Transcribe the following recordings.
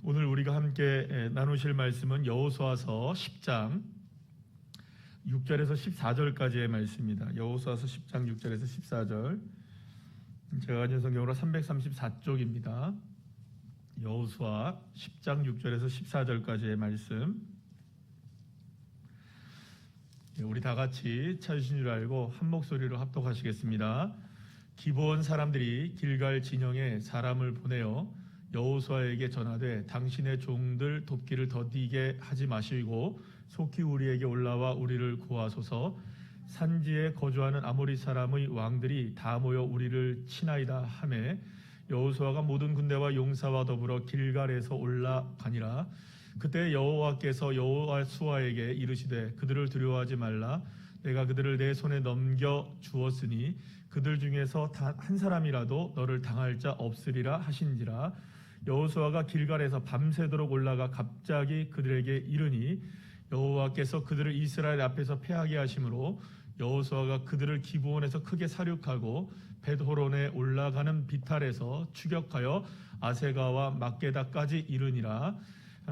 오늘 우리가 함께 나누실 말씀은 여호수아서 10장 6절에서 14절까지의 말씀입니다. 여호수아서 10장 6절에서 14절. 제가 가진 성경으로 334쪽입니다. 여호수아 10장 6절에서 14절까지의 말씀. 우리 다 같이 찾으신 줄 알고 한 목소리로 합독하시겠습니다. 기브온 사람들이 길갈 진영에 사람을 보내어 여호수아에게 전하되 당신의 종들 돕기를 더디게 하지 마시고 속히 우리에게 올라와 우리를 구하소서. 산지에 거주하는 아모리 사람의 왕들이 다 모여 우리를 치나이다 하매 여호수아가 모든 군대와 용사와 더불어 길갈에서 올라가니라. 그때 여호와께서 여호수아에게 이르시되 그들을 두려워하지 말라. 내가 그들을 내 손에 넘겨 주었으니 그들 중에서 단 한 사람이라도 너를 당할 자 없으리라 하신지라. 여호수아가 길갈에서 밤새도록 올라가 갑자기 그들에게 이르니 여호와께서 그들을 이스라엘 앞에서 패하게 하심으로 여호수아가 그들을 기브온에서 크게 사륙하고 벳호론에 올라가는 비탈에서 추격하여 아세가와 막게다까지 이르니라.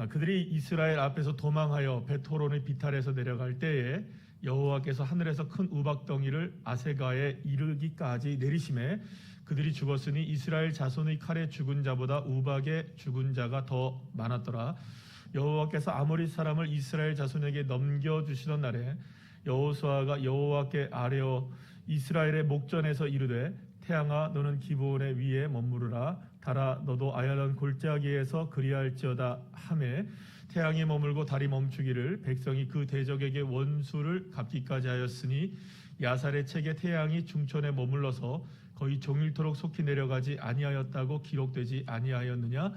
그들이 이스라엘 앞에서 도망하여 벳호론의 비탈에서 내려갈 때에 여호와께서 하늘에서 큰 우박덩이를 아세가에 이르기까지 내리심에 그들이 죽었으니 이스라엘 자손의 칼에 죽은 자보다 우박에 죽은 자가 더 많았더라. 여호와께서 아모리 사람을 이스라엘 자손에게 넘겨주시던 날에 여호수아가 여호와께 아뢰어 이스라엘의 목전에서 이르되 태양아 너는 기브온의 위에 머무르라. 달아 너도 아얄론 골짜기에서 그리할지어다 하매 태양이 머물고 달이 멈추기를 백성이 그 대적에게 원수를 갚기까지 하였으니 야살의 책에 태양이 중천에 머물러서 거의 종일토록 속히 내려가지 아니하였다고 기록되지 아니하였느냐.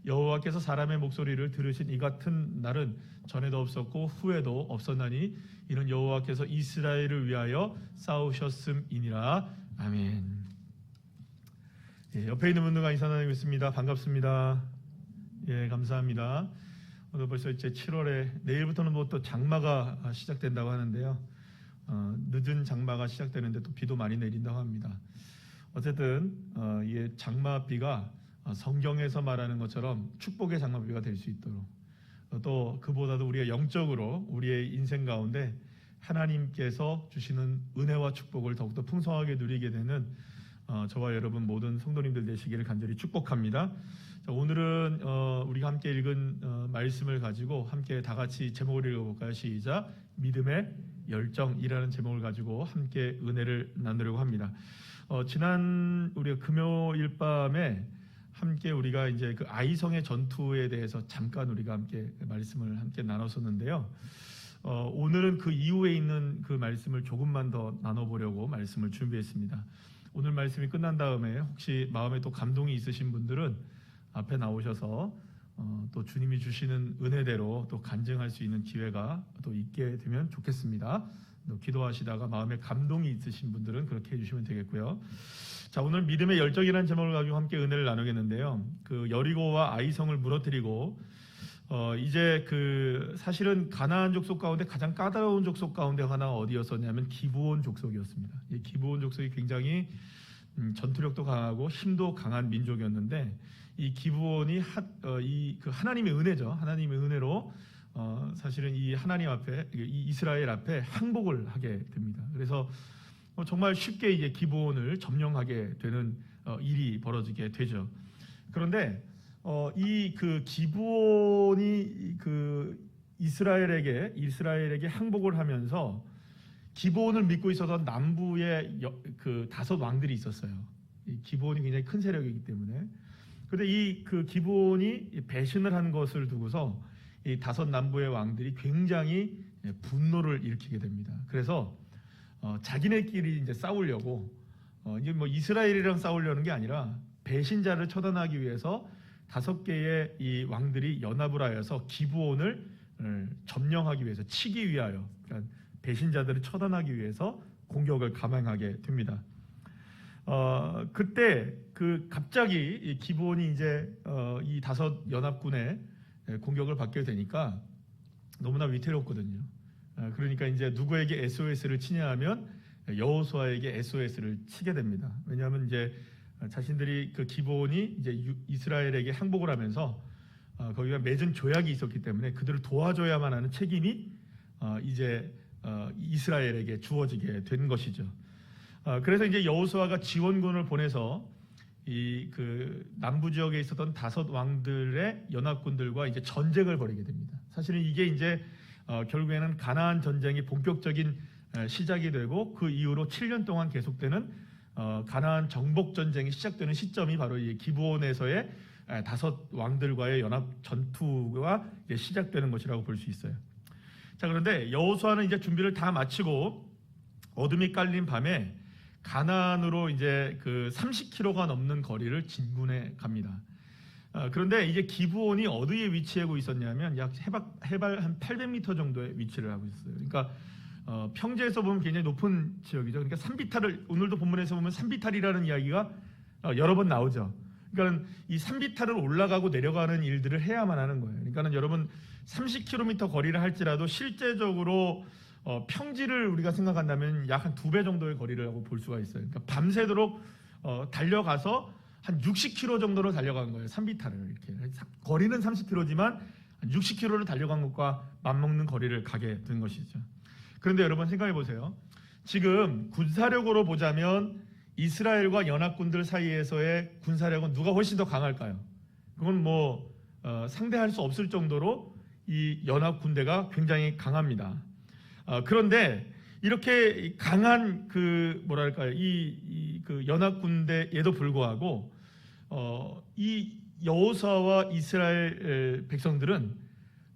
여호와께서 사람의 목소리를 들으신 이 같은 날은 전에도 없었고 후에도 없었나니 이는 여호와께서 이스라엘을 위하여 싸우셨음이니라. 아멘. 옆에 있는 분들과 인사 나누고 있습니다. 반갑습니다. 감사합니다. 오늘 벌써 이제 7월에 내일부터는 뭐 또 장마가 시작된다고 하는데요. 늦은 장마가 시작되는데 또 비도 많이 내린다고 합니다. 어쨌든 이 장마비가 성경에서 말하는 것처럼 축복의 장마비가 될 수 있도록 또 그보다도 우리가 영적으로 우리의 인생 가운데 하나님께서 주시는 은혜와 축복을 더욱더 풍성하게 누리게 되는 저와 여러분 모든 성도님들 되시기를 간절히 축복합니다. 자, 오늘은 우리가 함께 읽은 말씀을 가지고 함께 다 같이 제목을 읽어볼까요? 시작. 믿음의 열정이라는 제목을 가지고 함께 은혜를 나누려고 합니다. 지난 우리가 금요일 밤에 함께 우리가 이제 그 아이성의 전투에 대해서 잠깐 우리가 함께 말씀을 함께 나눴었는데요. 오늘은 그 이후에 있는 그 말씀을 조금만 더 나눠보려고 말씀을 준비했습니다. 오늘 말씀이 끝난 다음에 혹시 마음에 또 감동이 있으신 분들은 앞에 나오셔서 또 주님이 주시는 은혜대로 또 간증할 수 있는 기회가 또 있게 되면 좋겠습니다. 또 기도하시다가 마음에 감동이 있으신 분들은 그렇게 해주시면 되겠고요. 자, 오늘 믿음의 열정이라는 제목을 가지고 함께 은혜를 나누겠는데요. 그 여리고와 아이성을 무너뜨리고 이제 그 사실은 가나안 족속 가운데 가장 까다로운 족속 가운데 하나가 어디였었냐면 기브온 족속이었습니다. 이 기브온 족속이 굉장히 전투력도 강하고 힘도 강한 민족이었는데 이 기브온이 그 하나님의 은혜죠. 하나님의 은혜로 사실은 이 하나님 앞에 이 이스라엘 앞에 항복을 하게 됩니다. 그래서 정말 쉽게 이제 기브온을 점령하게 되는 일이 벌어지게 되죠. 그런데 이 그 기브온이 그 이스라엘에게 항복을 하면서 기브온을 믿고 있었던 남부에 그 5 왕들이 있었어요. 이 기브온이 굉장히 큰 세력이기 때문에. 그런데 이 그 기브온이 배신을 한 것을 두고서 이 5 남부의 왕들이 굉장히 분노를 일으키게 됩니다. 그래서 자기네끼리 이제 싸우려고 이제 뭐 이스라엘이랑 싸우려는 게 아니라 배신자를 처단하기 위해서 5개의 이 왕들이 연합을 하여서 기브온을 점령하기 위해서 치기 위하여 그러니까 배신자들을 처단하기 위해서 공격을 감행하게 됩니다. 그때 그 갑자기 이 기브온이 이제 이 5 연합군의 공격을 받게 되니까 너무나 위태롭거든요. 그러니까 이제 누구에게 SOS를 치냐 하면 여호수아에게 SOS를 치게 됩니다. 왜냐하면 이제 자신들이 그 기브온이 이제 이스라엘에게 항복을 하면서 거기가 맺은 조약이 있었기 때문에 그들을 도와줘야만 하는 책임이 이제 이스라엘에게 주어지게 된 것이죠. 그래서 이제 여호수아가 지원군을 보내서 이 그 남부 지역에 있었던 5 왕들의 연합군들과 이제 전쟁을 벌이게 됩니다. 사실은 이게 이제 결국에는 가나안 전쟁이 본격적인 시작이 되고 그 이후로 7년 동안 계속되는 가나안 정복 전쟁이 시작되는 시점이 바로 이 기브온에서의 5 왕들과의 연합 전투가 시작되는 것이라고 볼 수 있어요. 자, 그런데 여호수아는 이제 준비를 다 마치고 어둠이 깔린 밤에 가나안으로 이제 그 30km가 넘는 거리를 진군해 갑니다. 그런데 이제 기브온이 어디에 위치하고 있었냐면 약 해발 한 800m 정도의 위치를 하고 있어요. 그러니까 평지에서 보면 굉장히 높은 지역이죠. 그러니까 산비탈을 오늘도 본문에서 보면 산비탈이라는 이야기가 여러 번 나오죠. 그러니까 이 산비탈을 올라가고 내려가는 일들을 해야만 하는 거예요. 그러니까는 여러분 30km 거리를 할지라도 실제적으로 평지를 우리가 생각한다면 약 한 2배 정도의 거리라고 볼 수가 있어요. 그러니까 밤새도록 달려가서 한 60km 정도로 달려간 거예요. 산비탈을 이렇게 거리는 30km지만 60km를 달려간 것과 맞먹는 거리를 가게 된 것이죠. 그런데 여러분 생각해 보세요. 지금 군사력으로 보자면 이스라엘과 연합군들 사이에서의 군사력은 누가 훨씬 더 강할까요? 그건 뭐 상대할 수 없을 정도로 이 연합군대가 굉장히 강합니다. 그런데 이렇게 강한 그 뭐랄까요, 그 연합군대에도 불구하고 이 여호수아와 이스라엘 백성들은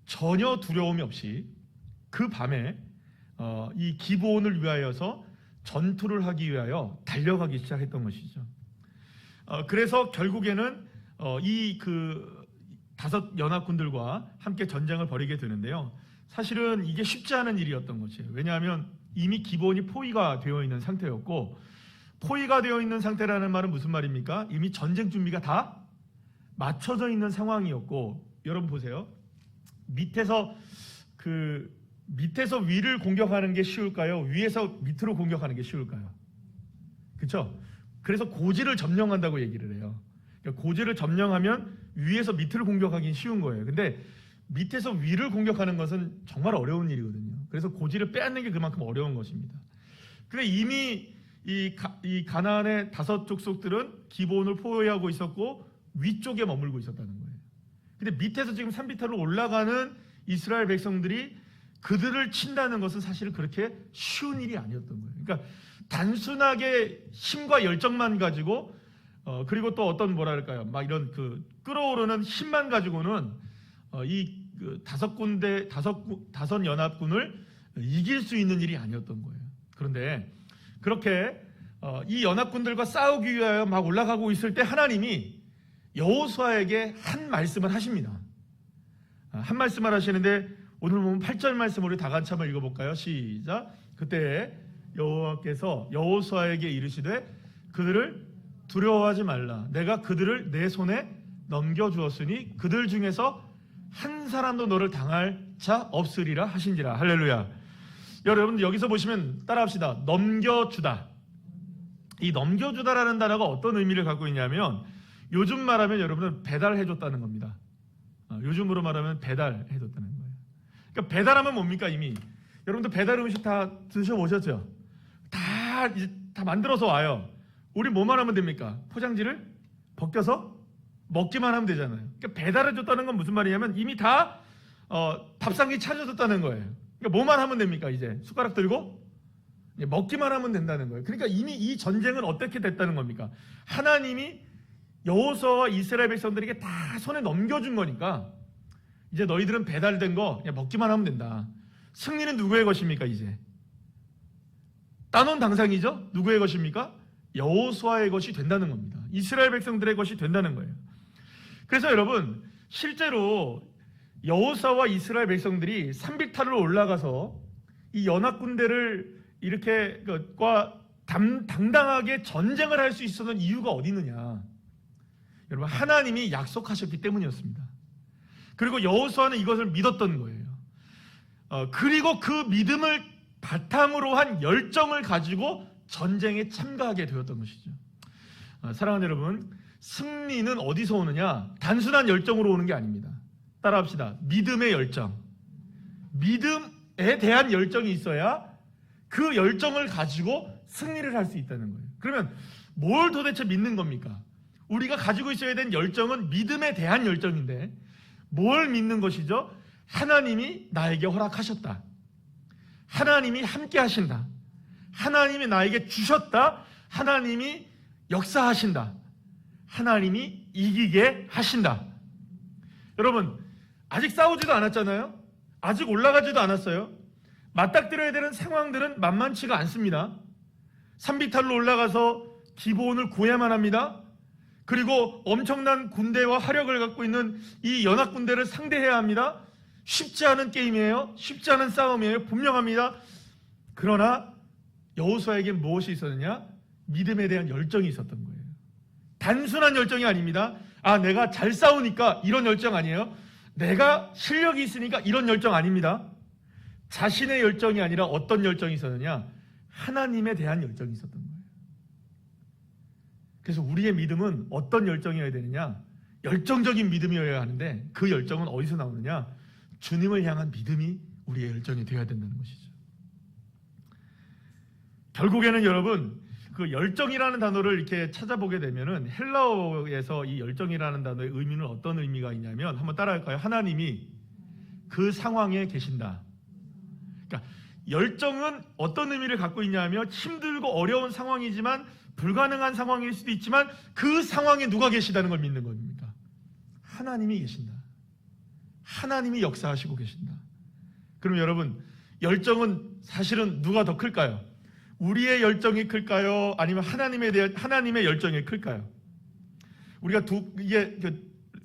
전혀 두려움이 없이 그 밤에 이 기브온을 위하여서 전투를 하기 위하여 달려가기 시작했던 것이죠. 그래서 결국에는 이 그 5 연합군들과 함께 전쟁을 벌이게 되는데요. 사실은 이게 쉽지 않은 일이었던 것이에요. 왜냐하면 이미 기브온이 포위가 되어 있는 상태였고, 포위가 되어 있는 상태라는 말은 무슨 말입니까? 이미 전쟁 준비가 다 맞춰져 있는 상황이었고, 여러분 보세요. 밑에서 위를 공격하는 게 쉬울까요? 위에서 밑으로 공격하는 게 쉬울까요? 그렇죠? 그래서 고지를 점령한다고 얘기를 해요. 그러니까 고지를 점령하면 위에서 밑을 공격하기는 쉬운 거예요. 근데 밑에서 위를 공격하는 것은 정말 어려운 일이거든요. 그래서 고지를 빼앗는 게 그만큼 어려운 것입니다. 근데 이미 이 가나안의 5 족속들은 기브온을 포위하고 있었고 위쪽에 머물고 있었다는 거예요. 근데 밑에서 지금 산비탈로 올라가는 이스라엘 백성들이 그들을 친다는 것은 사실 그렇게 쉬운 일이 아니었던 거예요. 그러니까 단순하게 힘과 열정만 가지고 그리고 또 어떤 뭐랄까요, 막 이런 그 끌어오르는 힘만 가지고는 이 5 연합군을 이길 수 있는 일이 아니었던 거예요. 그런데 그렇게 이 연합군들과 싸우기 위하여 막 올라가고 있을 때 하나님이 여호수아에게 한 말씀을 하십니다. 한 말씀을 하시는데 오늘 보면 8절 말씀 우리 다 같이 한번 읽어볼까요? 시작. 그때 여호와께서 여호수아에게 이르시되 그들을 두려워하지 말라. 내가 그들을 내 손에 넘겨주었으니 그들 중에서 한 사람도 너를 당할 자 없으리라 하신지라. 할렐루야. 여러분 여기서 보시면 따라합시다. 넘겨주다. 이 넘겨주다라는 단어가 어떤 의미를 갖고 있냐면 요즘 말하면 여러분은 배달해줬다는 겁니다. 요즘으로 말하면 배달해줬다는 거예요. 그러니까 배달하면 뭡니까? 이미 여러분들 배달 음식 다 드셔보셨죠? 다 만들어서 와요. 우리 뭐만 하면 됩니까? 포장지를 벗겨서 먹기만 하면 되잖아요. 그러니까 배달해줬다는 건 무슨 말이냐면 이미 다 밥상이 차려졌다는 거예요. 그러니까 뭐만 하면 됩니까? 이제 숟가락 들고 먹기만 하면 된다는 거예요. 그러니까 이미 이 전쟁은 어떻게 됐다는 겁니까? 하나님이 여호수아와 이스라엘 백성들에게 다 손에 넘겨준 거니까 이제 너희들은 배달된 거 그냥 먹기만 하면 된다. 승리는 누구의 것입니까? 이제 따놓은 당상이죠. 누구의 것입니까? 여호수아의 것이 된다는 겁니다. 이스라엘 백성들의 것이 된다는 거예요. 그래서 여러분 실제로 여호수아와 이스라엘 백성들이 산비탈로 올라가서 이 연합군대를 이렇게 당당하게 전쟁을 할 수 있었던 이유가 어디 있느냐? 여러분 하나님이 약속하셨기 때문이었습니다. 그리고 여호수아는 이것을 믿었던 거예요. 그리고 그 믿음을 바탕으로 한 열정을 가지고 전쟁에 참가하게 되었던 것이죠. 사랑하는 여러분, 승리는 어디서 오느냐? 단순한 열정으로 오는 게 아닙니다. 따라합시다. 믿음의 열정. 믿음에 대한 열정이 있어야 그 열정을 가지고 승리를 할 수 있다는 거예요. 그러면 뭘 도대체 믿는 겁니까? 우리가 가지고 있어야 되는 열정은 믿음에 대한 열정인데 뭘 믿는 것이죠? 하나님이 나에게 허락하셨다. 하나님이 함께 하신다. 하나님이 나에게 주셨다. 하나님이 역사하신다. 하나님이 이기게 하신다. 여러분, 아직 싸우지도 않았잖아요. 아직 올라가지도 않았어요. 맞닥뜨려야 되는 상황들은 만만치가 않습니다. 산비탈로 올라가서 기브온을 구해야만 합니다. 그리고 엄청난 군대와 화력을 갖고 있는 이 연합군대를 상대해야 합니다. 쉽지 않은 게임이에요. 쉽지 않은 싸움이에요. 분명합니다. 그러나 여호수아에게 무엇이 있었느냐? 믿음에 대한 열정이 있었던 거예요. 단순한 열정이 아닙니다. 내가 잘 싸우니까 이런 열정 아니에요. 내가 실력이 있으니까 이런 열정 아닙니다. 자신의 열정이 아니라 어떤 열정이 있었느냐? 하나님에 대한 열정이 있었던 거예요. 그래서 우리의 믿음은 어떤 열정이어야 되느냐? 열정적인 믿음이어야 하는데 그 열정은 어디서 나오느냐? 주님을 향한 믿음이 우리의 열정이 되어야 된다는 것이죠. 결국에는 여러분, 그 열정이라는 단어를 이렇게 찾아보게 되면은 헬라어에서 이 열정이라는 단어의 의미는 어떤 의미가 있냐면 한번 따라할까요? 하나님이 그 상황에 계신다. 그러니까 열정은 어떤 의미를 갖고 있냐면 힘들고 어려운 상황이지만 불가능한 상황일 수도 있지만 그 상황에 누가 계시다는 걸 믿는 겁니다. 하나님이 계신다. 하나님이 역사하시고 계신다. 그럼 여러분, 열정은 사실은 누가 더 클까요? 우리의 열정이 클까요? 아니면 하나님의 열정이 클까요? 우리가 이게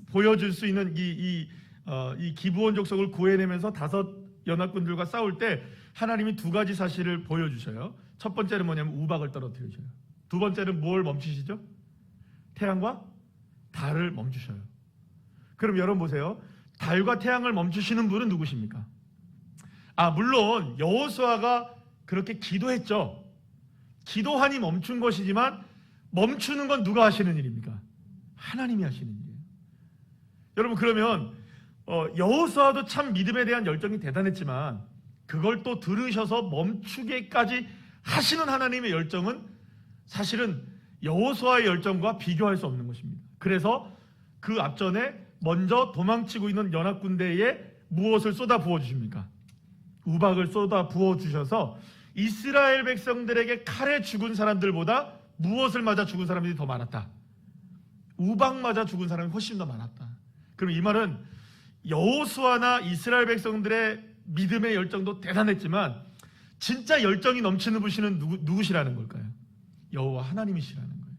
보여줄 수 있는 이 기브온 족속을 구해내면서 다섯 연합군들과 싸울 때 하나님이 두 가지 사실을 보여주셔요. 첫 번째는 뭐냐면 우박을 떨어뜨리셔요. 두 번째는 뭘 멈추시죠? 태양과 달을 멈추셔요. 그럼 여러분 보세요. 달과 태양을 멈추시는 분은 누구십니까? 물론 여호수아가 그렇게 기도했죠. 기도하니 멈춘 것이지만 멈추는 건 누가 하시는 일입니까? 하나님이 하시는 일이에요. 여러분, 그러면 여호수아도 참 믿음에 대한 열정이 대단했지만 그걸 또 들으셔서 멈추게까지 하시는 하나님의 열정은 사실은 여호수아의 열정과 비교할 수 없는 것입니다. 그래서 그 앞전에 먼저 도망치고 있는 연합군대에 무엇을 쏟아 부어주십니까? 우박을 쏟아 부어주셔서 이스라엘 백성들에게 칼에 죽은 사람들보다 무엇을 맞아 죽은 사람들이 더 많았다. 우박 맞아 죽은 사람이 훨씬 더 많았다. 그럼 이 말은 여호수아나 이스라엘 백성들의 믿음의 열정도 대단했지만 진짜 열정이 넘치는 분이는 누구시라는 걸까요? 여호와 하나님이시라는 거예요.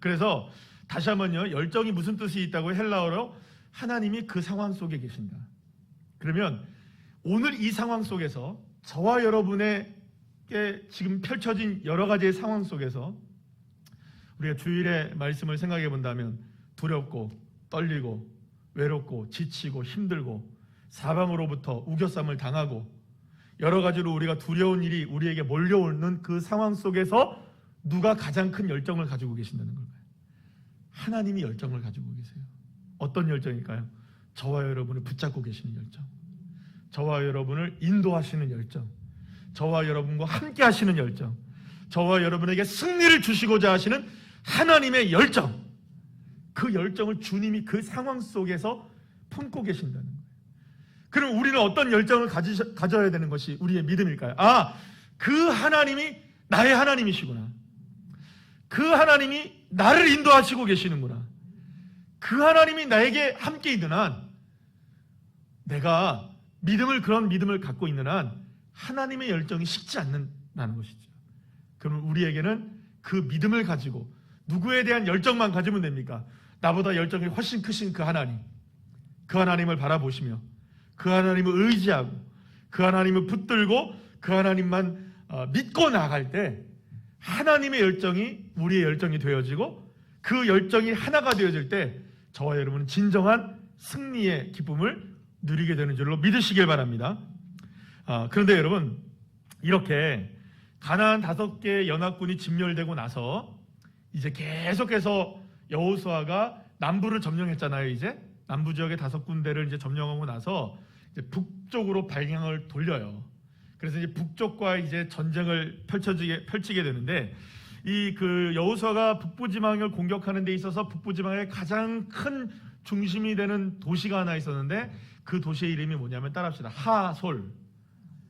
그래서 다시 한번요, 열정이 무슨 뜻이 있다고 헬라어로 하나님이 그 상황 속에 계신다. 그러면 오늘 이 상황 속에서 저와 여러분에게 지금 펼쳐진 여러 가지의 상황 속에서 우리가 주일의 말씀을 생각해 본다면 두렵고 떨리고 외롭고 지치고 힘들고 사방으로부터 우겨쌈을 당하고 여러 가지로 우리가 두려운 일이 우리에게 몰려오는 그 상황 속에서 누가 가장 큰 열정을 가지고 계신다는 걸까요? 하나님이 열정을 가지고 계세요. 어떤 열정일까요? 저와 여러분을 붙잡고 계시는 열정, 저와 여러분을 인도하시는 열정, 저와 여러분과 함께 하시는 열정, 저와 여러분에게 승리를 주시고자 하시는 하나님의 열정, 그 열정을 주님이 그 상황 속에서 품고 계신다는 거예요. 그럼 우리는 어떤 열정을 가져야 되는 것이 우리의 믿음일까요? 그 하나님이 나의 하나님이시구나. 그 하나님이 나를 인도하시고 계시는구나. 그 하나님이 나에게 함께 있는 한, 내가 그런 믿음을 갖고 있는 한 하나님의 열정이 식지 않는다는 것이죠. 그럼 우리에게는 그 믿음을 가지고 누구에 대한 열정만 가지면 됩니까? 나보다 열정이 훨씬 크신 그 하나님을 바라보시며 그 하나님을 의지하고 그 하나님을 붙들고 그 하나님만 믿고 나갈 때 하나님의 열정이 우리의 열정이 되어지고 그 열정이 하나가 되어질 때 저와 여러분은 진정한 승리의 기쁨을 누리게 되는 줄로 믿으시길 바랍니다. 그런데 여러분, 이렇게 가나안 5개의 연합군이 진멸되고 나서 이제 계속해서 여호수아가 남부를 점령했잖아요. 이제 남부 지역의 5군데를 이제 점령하고 나서 이제 북쪽으로 방향을 돌려요. 그래서 이제 북쪽과 이제 전쟁을 펼치게 되는데, 이 그 여호수아가 북부 지방을 공격하는 데 있어서 북부 지방의 가장 큰 중심이 되는 도시가 하나 있었는데, 그 도시의 이름이 뭐냐면, 따라합시다.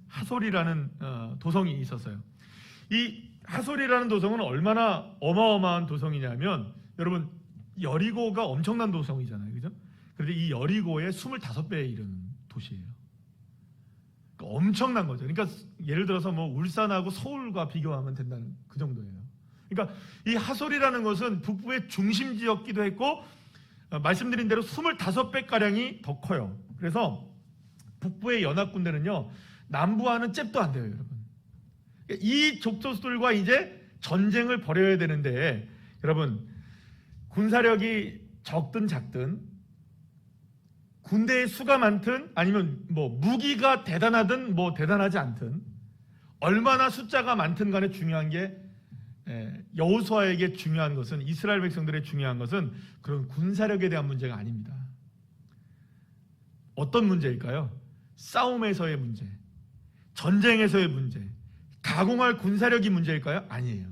하솔이라는 도성이 있었어요. 이 하솔이라는 도성은 얼마나 어마어마한 도성이냐면, 여러분, 여리고가 엄청난 도성이잖아요, 그죠? 그런데 이 여리고의 25배에 이르는 도시예요. 그러니까 엄청난 거죠. 그러니까 예를 들어서 뭐 울산하고 서울과 비교하면 된다는 그 정도예요. 그러니까 이 하솔이라는 것은 북부의 중심 지역기도 했고, 말씀드린 대로 25배 가량이 더 커요. 그래서 북부의 연합군대는요, 남부와는 잽도 안 돼요, 여러분. 이 족속들과 이제 전쟁을 벌여야 되는데, 여러분, 군사력이 적든 작든, 군대의 수가 많든, 아니면 뭐 무기가 대단하든 뭐 대단하지 않든, 얼마나 숫자가 많든 간에 중요한 게, 여호수아에게 중요한 것은, 이스라엘 백성들의 중요한 것은 그런 군사력에 대한 문제가 아닙니다. 어떤 문제일까요? 싸움에서의 문제, 전쟁에서의 문제, 가공할 군사력이 문제일까요? 아니에요.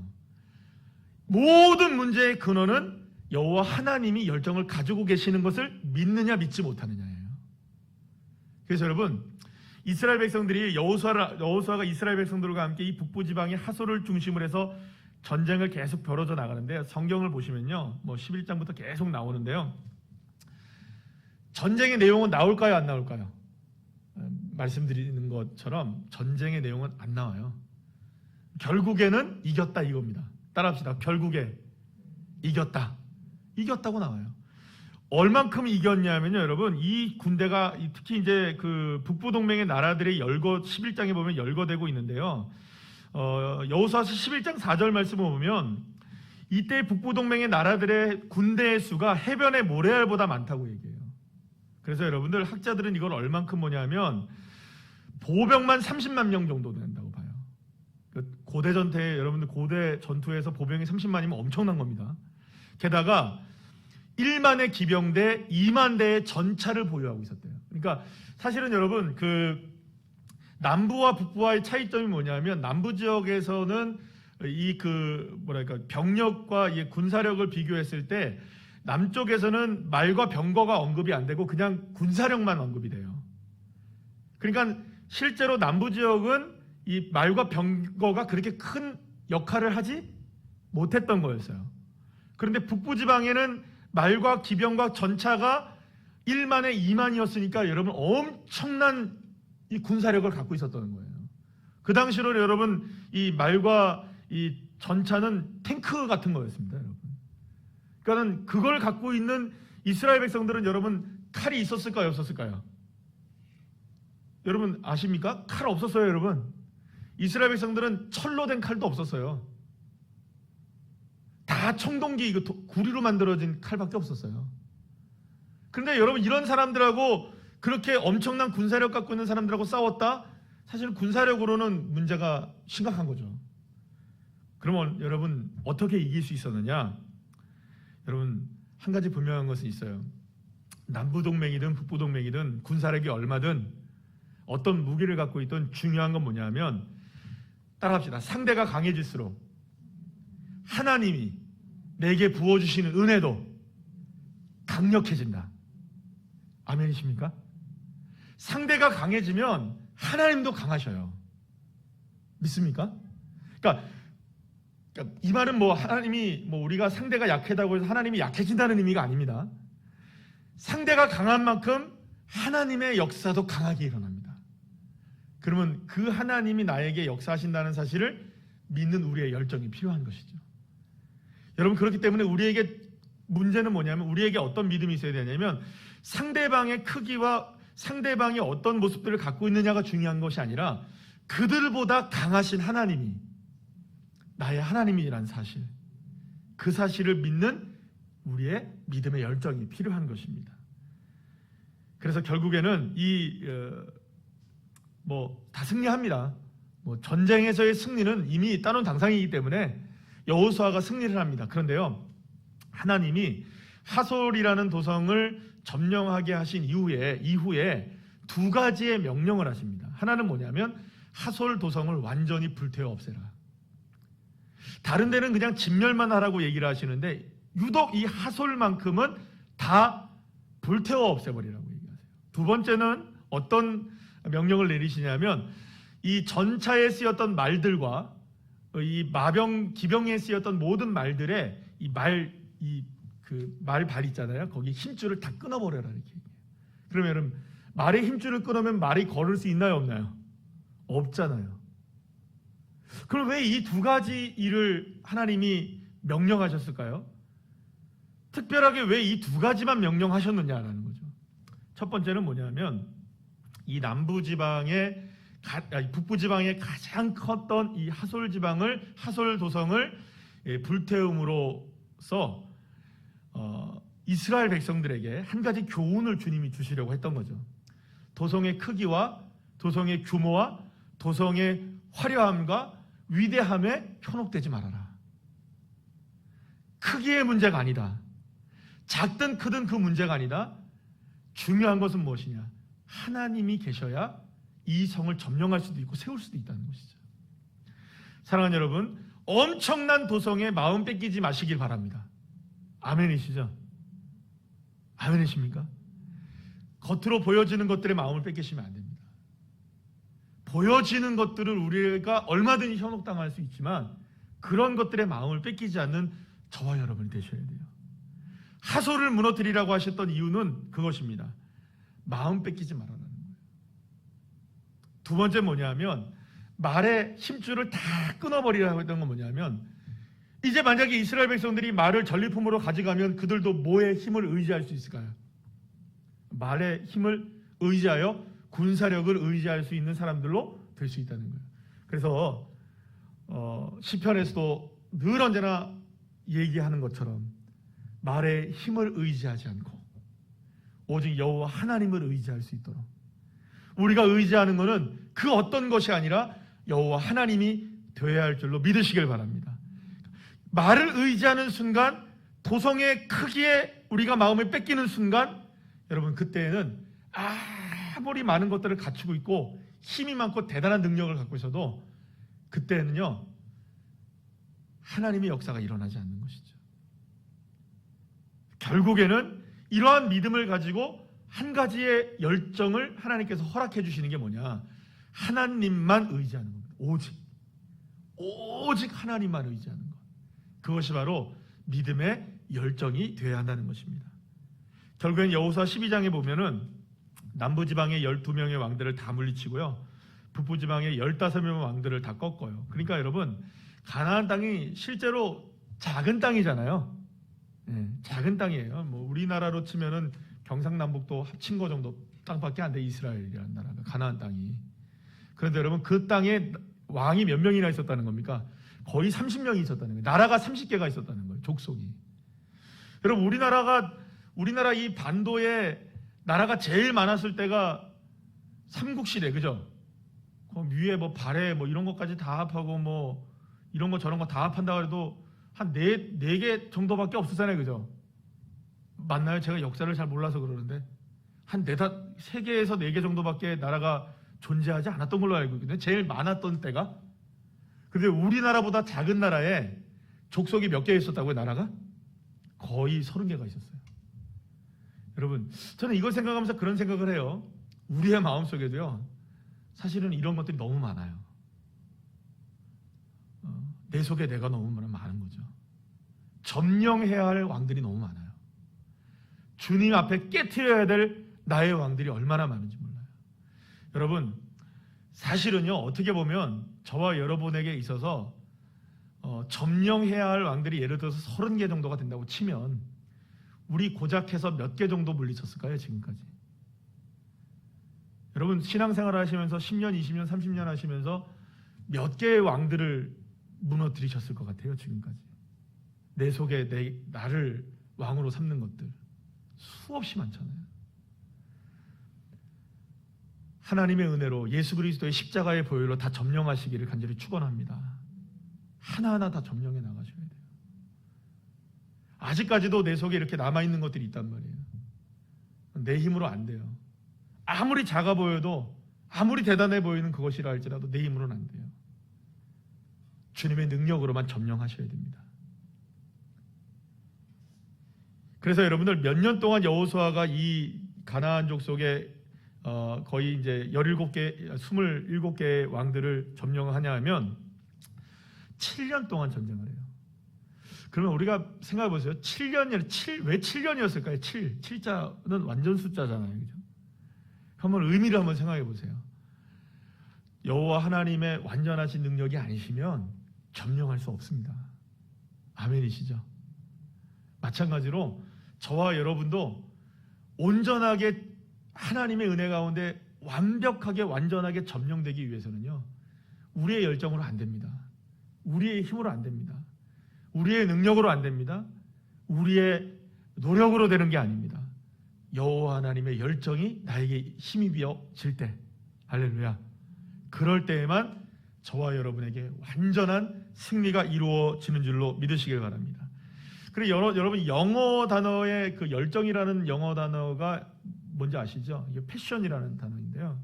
모든 문제의 근원은 여호와 하나님이 열정을 가지고 계시는 것을 믿느냐 믿지 못하느냐예요. 그래서 여러분, 이스라엘 백성들이 여호수아가 이스라엘 백성들과 함께 이 북부 지방의 하솔을 중심으로 해서 전쟁을 계속 벌어져 나가는데, 성경을 보시면요, 뭐 11장부터 계속 나오는데요, 전쟁의 내용은 나올까요, 안 나올까요? 말씀드리는 것처럼 전쟁의 내용은 안 나와요. 결국에는 이겼다, 이겁니다. 따라합시다. 결국에 이겼다고 나와요. 얼만큼 이겼냐면요, 여러분, 이 군대가 특히 이제 그 북부 동맹의 나라들의 11장에 보면 열거되고 있는데요, 여호수아서 11장 4절 말씀을 보면, 이때 북부 동맹의 나라들의 군대의 수가 해변의 모래알보다 많다고 얘기해요. 그래서 여러분들, 학자들은 이걸 얼만큼 뭐냐면 보병만 30만 명 정도 된다고 봐요. 고대 전투에, 여러분들 고대 전투에서 보병이 30만이면 엄청난 겁니다. 게다가 1만의 기병대, 2만 대의 전차를 보유하고 있었대요. 그러니까 사실은 여러분, 그 남부와 북부와의 차이점이 뭐냐면, 남부 지역에서는 이 병력과 이 군사력을 비교했을 때 남쪽에서는 말과 병거가 언급이 안 되고 그냥 군사력만 언급이 돼요. 그러니까 실제로 남부 지역은 이 말과 병거가 그렇게 큰 역할을 하지 못했던 거였어요. 그런데 북부 지방에는 말과 기병과 전차가 1만에 2만이었으니까 여러분, 엄청난 이 군사력을 갖고 있었던 거예요. 그 당시로 여러분, 이 말과 이 전차는 탱크 같은 거였습니다, 여러분. 그러니까는 그걸 갖고 있는 이스라엘 백성들은, 여러분, 칼이 있었을까요, 없었을까요? 여러분 아십니까? 칼 없었어요, 여러분. 이스라엘 백성들은 철로 된 칼도 없었어요. 다 청동기, 구리로 만들어진 칼밖에 없었어요. 그런데 여러분, 이런 사람들하고, 그렇게 엄청난 군사력 갖고 있는 사람들하고 싸웠다? 사실 군사력으로는 문제가 심각한 거죠. 그러면 여러분, 어떻게 이길 수 있었느냐? 여러분, 한 가지 분명한 것은 있어요. 남부 동맹이든 북부 동맹이든 군사력이 얼마든 어떤 무기를 갖고 있든 중요한 건 뭐냐면, 따라합시다. 상대가 강해질수록 하나님이 내게 부어주시는 은혜도 강력해진다. 아멘이십니까? 상대가 강해지면 하나님도 강하셔요. 믿습니까? 그러니까 이 말은 뭐 하나님이, 뭐 우리가 상대가 약하다고 해서 하나님이 약해진다는 의미가 아닙니다. 상대가 강한 만큼 하나님의 역사도 강하게 일어납니다. 그러면 그 하나님이 나에게 역사하신다는 사실을 믿는 우리의 열정이 필요한 것이죠. 여러분, 그렇기 때문에 우리에게 문제는 뭐냐면, 우리에게 어떤 믿음이 있어야 되냐면, 상대방의 크기와 상대방이 어떤 모습들을 갖고 있느냐가 중요한 것이 아니라, 그들보다 강하신 하나님이 나의 하나님이란 사실, 그 사실을 믿는 우리의 믿음의 열정이 필요한 것입니다. 그래서 결국에는 다 승리합니다. 전쟁에서의 승리는 이미 따놓은 당상이기 때문에 여호수아가 승리를 합니다. 그런데요, 하나님이 하솔이라는 도성을 점령하게 하신 이후에 두 가지의 명령을 하십니다. 하나는 뭐냐면 하솔 도성을 완전히 불태워 없애라. 다른 데는 그냥 진멸만 하라고 얘기를 하시는데 유독 이 하솔만큼은 다 불태워 없애버리라고 얘기하세요. 두 번째는 어떤 명령을 내리시냐면 이 전차에 쓰였던 말들과 이 기병에 쓰였던 모든 말들의 말 있잖아요. 거기 힘줄을 다 끊어버려라 이렇게 얘기해요. 그러면 말의 힘줄을 끊으면 말이 걸을 수 있나요, 없나요? 없잖아요. 그럼 왜 이 두 가지 일을 하나님이 명령하셨을까요? 특별하게 왜 이 두 가지만 명령하셨느냐라는 거죠. 첫 번째는 뭐냐면 이 북부 지방에 가장 컸던 이 하솔 도성을 불태움으로써 이스라엘 백성들에게 한 가지 교훈을 주님이 주시려고 했던 거죠. 도성의 크기와 도성의 규모와 도성의 화려함과 위대함에 현혹되지 말아라. 크기의 문제가 아니다. 작든 크든 그 문제가 아니다. 중요한 것은 무엇이냐? 하나님이 계셔야 이 성을 점령할 수도 있고 세울 수도 있다는 것이죠. 사랑하는 여러분, 엄청난 도성에 마음 뺏기지 마시길 바랍니다. 아멘이시죠? 아멘이십니까? 겉으로 보여지는 것들에 마음을 뺏기시면 안 됩니다. 보여지는 것들을 우리가 얼마든지 현혹당할 수 있지만 그런 것들에 마음을 뺏기지 않는 저와 여러분이 되셔야 돼요. 하솔을 무너뜨리라고 하셨던 이유는 그것입니다. 마음 뺏기지 말아라는 거예요. 두 번째 뭐냐면 말의 힘줄을 다 끊어버리라고 했던 건 뭐냐면 이제 만약에 이스라엘 백성들이 말을 전리품으로 가져가면 그들도 뭐의 힘을 의지할 수 있을까요? 말의 힘을 의지하여 군사력을 의지할 수 있는 사람들로 될 수 있다는 거예요. 그래서 시편에서도 늘 언제나 얘기하는 것처럼 말의 힘을 의지하지 않고 오직 여호와 하나님을 의지할 수 있도록 우리가 의지하는 것은 그 어떤 것이 아니라 여호와 하나님이 되어야 할 줄로 믿으시길 바랍니다. 말을 의지하는 순간 도성의 크기에 우리가 마음을 뺏기는 순간 여러분 그때에는 아무리 많은 것들을 갖추고 있고 힘이 많고 대단한 능력을 갖고 있어도 그때는요 하나님의 역사가 일어나지 않는 것이죠. 결국에는 이러한 믿음을 가지고 한 가지의 열정을 하나님께서 허락해 주시는 게 뭐냐? 하나님만 의지하는 겁니다. 오직 하나님만 의지하는 것. 그것이 바로 믿음의 열정이 되어야 한다는 것입니다. 결국엔 여호수아 12장에 보면은 남부지방의 12명의 왕들을 다 물리치고요, 북부지방의 15명의 왕들을 다 꺾어요. 그러니까 여러분 가나안 땅이 실제로 작은 땅이잖아요. 작은 땅이에요. 뭐 우리나라로 치면은 경상남북도 합친 거 정도 땅밖에 안 돼. 이스라엘이라는 나라가 가나안 땅이. 그런데 여러분 그 땅에 왕이 몇 명이나 있었다는 겁니까? 거의 30명이 있었다는 거예요. 나라가 30개가 있었다는 거예요. 족속이. 여러분 우리나라 이 반도에 나라가 제일 많았을 때가 삼국시대, 그죠? 그 위에 뭐 발해 뭐 이런 것까지 다 합하고 뭐 이런 거 저런 거 다 합한다고 해도 한 네 개 정도밖에 없었잖아요, 그죠? 맞나요? 제가 역사를 잘 몰라서 그러는데 한 3개에서 4개 정도밖에 나라가 존재하지 않았던 걸로 알고 있거든요. 제일 많았던 때가. 근데 우리나라보다 작은 나라에 족속이 몇 개 있었다고요, 나라가? 거의 30개가 있었어요. 여러분, 저는 이걸 생각하면서 그런 생각을 해요. 우리의 마음속에도요, 사실은 이런 것들이 너무 많아요. 내 속에 내가 너무 많은 거죠. 점령해야 할 왕들이 너무 많아요. 주님 앞에 깨트려야 될 나의 왕들이 얼마나 많은지 몰라요. 여러분, 사실은요, 어떻게 보면 저와 여러분에게 있어서 점령해야 할 왕들이 예를 들어서 30개 정도가 된다고 치면 우리 고작해서 몇 개 정도 물리쳤을까요, 지금까지? 여러분, 신앙생활 하시면서 10년, 20년, 30년 하시면서 몇 개의 왕들을 무너뜨리셨을 것 같아요, 지금까지? 내 속에 나를 왕으로 삼는 것들 수없이 많잖아요. 하나님의 은혜로 예수 그리스도의 십자가의 보혈로 다 점령하시기를 간절히 축원합니다. 하나하나 다 점령해 나가셔야 돼요. 아직까지도 내 속에 이렇게 남아있는 것들이 있단 말이에요. 내 힘으로 안 돼요. 아무리 작아 보여도, 아무리 대단해 보이는 그것이라 할지라도 내 힘으로는 안 돼요. 주님의 능력으로만 점령하셔야 됩니다. 그래서 여러분들 몇 년 동안 여호수아가 이 가나안 족속의 거의 이제 27개의 왕들을 점령하냐 하면 7년 동안 전쟁을 해요. 그러면 우리가 생각해 보세요. 왜 7년이었을까요? 7자는 완전 숫자잖아요. 그죠? 한번 의미를 한번 생각해 보세요. 여호와 하나님의 완전하신 능력이 아니시면 점령할 수 없습니다. 아멘이시죠? 마찬가지로 저와 여러분도 온전하게 하나님의 은혜 가운데 완벽하게 완전하게 점령되기 위해서는요, 우리의 열정으로 안 됩니다. 우리의 힘으로 안 됩니다. 우리의 능력으로 안 됩니다. 우리의 노력으로 되는 게 아닙니다. 여호와 하나님의 열정이 나에게 힘이 비어질 때, 할렐루야, 그럴 때에만 저와 여러분에게 완전한 승리가 이루어지는 줄로 믿으시길 바랍니다. 그리고 여러분, 영어 단어의 그 열정이라는 영어 단어가 뭔지 아시죠? 이게 패션이라는 단어인데요.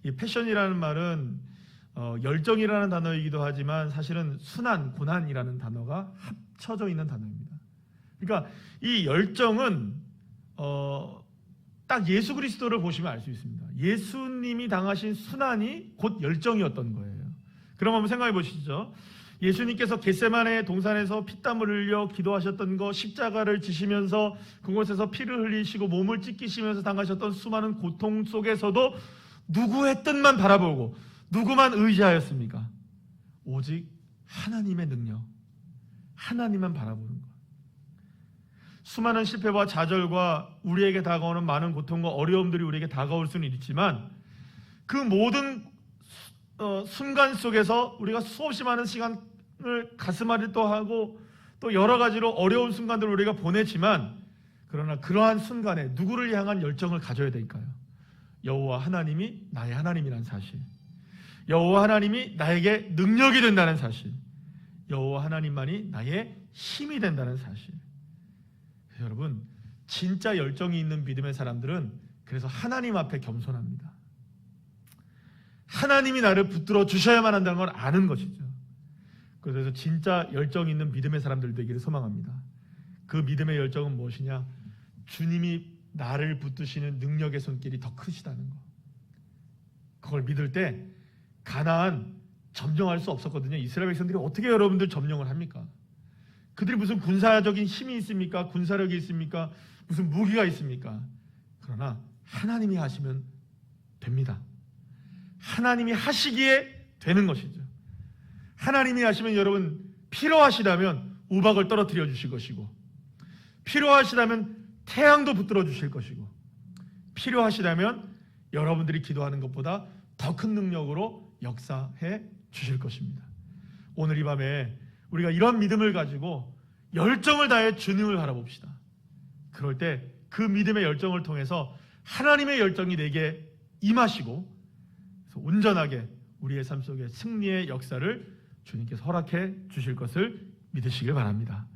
이 패션이라는 말은 열정이라는 단어이기도 하지만 사실은 순한, 고난이라는 단어가 합쳐져 있는 단어입니다. 그러니까 이 열정은 딱 예수 그리스도를 보시면 알 수 있습니다. 예수님이 당하신 순환이 곧 열정이었던 거예요. 그럼 한번 생각해 보시죠. 예수님께서 겟세마네 동산에서 피땀을 흘려 기도하셨던 거, 십자가를 지시면서 그곳에서 피를 흘리시고 몸을 찢기시면서 당하셨던 수많은 고통 속에서도 누구의 뜻만 바라보고 누구만 의지하였습니까? 오직 하나님의 능력, 하나님만 바라보는 것. 수많은 실패와 좌절과 우리에게 다가오는 많은 고통과 어려움들이 우리에게 다가올 수는 있지만 그 모든 순간 속에서 우리가 수없이 많은 시간을 가슴앓이도 하고 또 여러 가지로 어려운 순간들을 우리가 보내지만, 그러나 그러한 순간에 누구를 향한 열정을 가져야 될까요? 여호와 하나님이 나의 하나님이라는 사실, 여호와 하나님이 나에게 능력이 된다는 사실, 여호와 하나님만이 나의 힘이 된다는 사실. 여러분, 진짜 열정이 있는 믿음의 사람들은 그래서 하나님 앞에 겸손합니다. 하나님이 나를 붙들어 주셔야만 한다는 걸 아는 것이죠. 그래서 진짜 열정 있는 믿음의 사람들 되기를 소망합니다. 그 믿음의 열정은 무엇이냐? 주님이 나를 붙드시는 능력의 손길이 더 크시다는 것. 그걸 믿을 때 가나안 점령할 수 없었거든요. 이스라엘 백성들이 어떻게 여러분들 점령을 합니까? 그들이 무슨 군사적인 힘이 있습니까? 군사력이 있습니까? 무슨 무기가 있습니까? 그러나 하나님이 하시면 됩니다. 하나님이 하시기에 되는 것이죠. 하나님이 하시면 여러분, 필요하시다면 우박을 떨어뜨려 주실 것이고, 필요하시다면 태양도 붙들어 주실 것이고, 필요하시다면 여러분들이 기도하는 것보다 더 큰 능력으로 역사해 주실 것입니다. 오늘 이 밤에 우리가 이런 믿음을 가지고 열정을 다해 주님을 바라봅시다. 그럴 때 그 믿음의 열정을 통해서 하나님의 열정이 내게 임하시고 온전하게 우리의 삶 속에 승리의 역사를 주님께서 허락해 주실 것을 믿으시길 바랍니다.